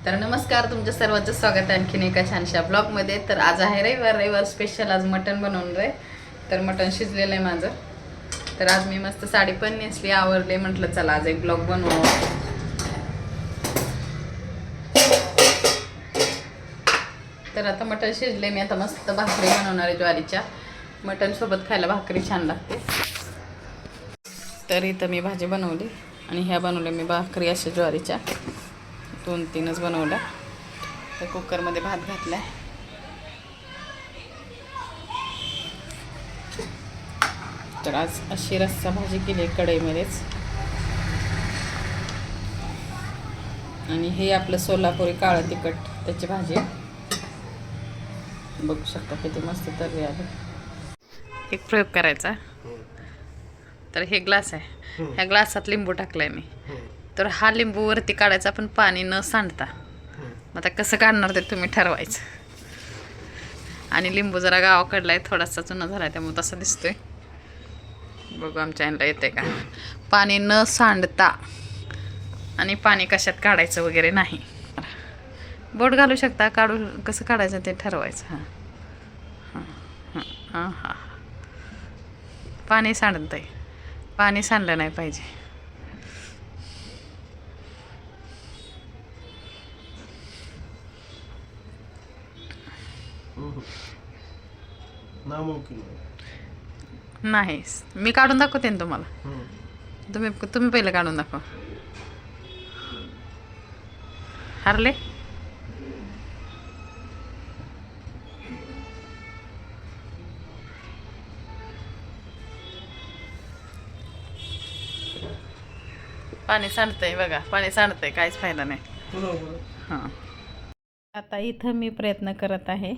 तर नमस्कार, तुमच्या सर्वांचं स्वागत आहे आणखीन एका छानशा ब्लॉगमध्ये. तर आज आहे रविवार स्पेशल. आज मटण बनवलं आहे. तर मटण शिजलेलं आहे माझं. तर आज मी मस्त साडी पण नेसली, आवरले. म्हटलं चला आज एक ब्लॉग बनवावं. तर आता मटण शिजले. मी आता मस्त भाकरी बनवणार आहे ज्वारीच्या. मटण सोबत खायला भाकरी छान लागते. तर इथं मी भाजी बनवली आणि ह्या बनवल्या मी भाकरी अशा ज्वारीच्या 2-3च बनवल्या. तर कुकरमध्ये भात घातलाय. तर आज अशी रस्सा भाजी केली कढईमध्येच. आणि हे आपलं सोलापुरी काळं तिखट त्याची भाजी. बघू शकता किती मस्त तर्री आहे. एक प्रयोग करायचा. तर हे ग्लास आहे, ह्या ग्लासात लिंबू टाकलाय मी. तर हा लिंबू वरती काढायचा पण पाणी न सांडता. मग आता कसं काढणार ते तुम्ही ठरवायचं. आणि लिंबू जरा गावाकडला आहे, थोडासा जुना झाला आहे त्यामुळे तसा दिसतोय. बघू आमच्या यांना येते का. पाणी न सांडता आणि पाणी कशात काढायचं वगैरे नाही. बोट घालू शकता, काढू कसं काढायचं ते ठरवायचं. हां हां हां हां हां पाणी सांडत आहे, पाणी सांडलं नाही पाहिजे. नाही, मी काढून दाखवते ना तुम्हाला. तुम्ही पहिलं काढून दाखवा. हरले. पाणी सांडतंय बघा, पाणी सांडतंय, काहीच फायदा नाही. हां, आता इथं मी प्रयत्न करत आहे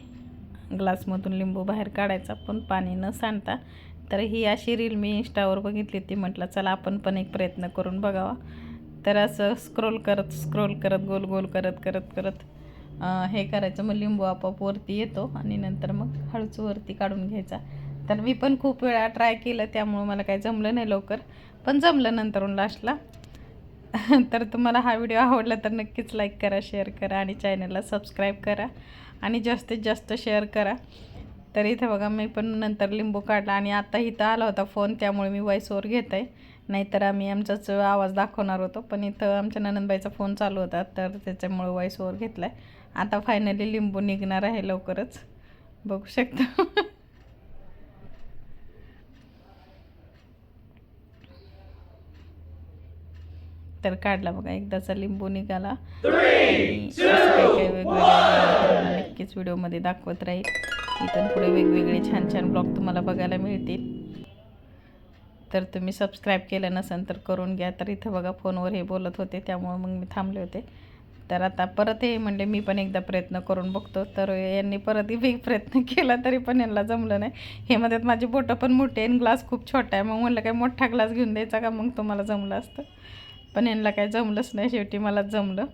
ग्लासमधून लिंबू बाहेर काढायचा पण पाणी न सांडता. तर ही अशी रील मी इंस्टावर बघितली ती, म्हटलं चला आपण पण एक प्रयत्न करून बघावा. तर असं स्क्रोल करत गोल गोल करत हे करायचं. मग लिंबू आपोआप वरती येतो आणि नंतर मग हळूच वरती काढून घ्यायचा. तर मी पण खूप वेळा ट्राय केलं, त्यामुळं मला काही जमलं नाही लवकर, पण जमलं नंतरून लास्टला. तर तुम्हाला हा व्हिडिओ आवडला तर नक्कीच लाईक करा, शेअर करा आणि चॅनलला सबस्क्राईब करा आणि जास्तीत जास्त शेअर करा. तर इथं बघा मी पण नंतर लिंबू काढला आणि आता इथं आला होता फोन, त्यामुळे मी वॉइस ओव्हर घेत आहे. नाहीतर आम्ही आमचाच आवाज दाखवणार होतो, पण इथं आमच्या ननंदबाईचा फोन चालू होता तर त्याच्यामुळे वॉइस ओव्हर घेतला आहे. आता फायनली लिंबू निघणार आहे लवकरच, बघू शकता. तर काढला बघा, एकदाचा लिंबू निघाला. आणि असं काही वेगवेगळ्या नक्कीच व्हिडिओमध्ये दाखवत राहील. इथून पुढे वेगवेगळे छान छान ब्लॉग तुम्हाला बघायला मिळतील. तर तुम्ही सबस्क्राईब केलं नसेल तर करून घ्या. तर इथं बघा फोनवर हे बोलत होते त्यामुळे मग मी थांबले होते. तर आता परत हे म्हणले मी पण एकदा प्रयत्न करून बघतो. तर यांनी परत प्रयत्न केला तरी पण यांना जमलं नाही. हे म्हणतात माझी बोटं पण मोठी आहे आणि ग्लास खूप छोटा आहे. मग म्हणलं काय मोठा ग्लास घेऊन द्यायचा का, मग तुम्हाला जमलं असतं. पण यांना काय जमलंच नाही, शेवटी मलाच जमलं.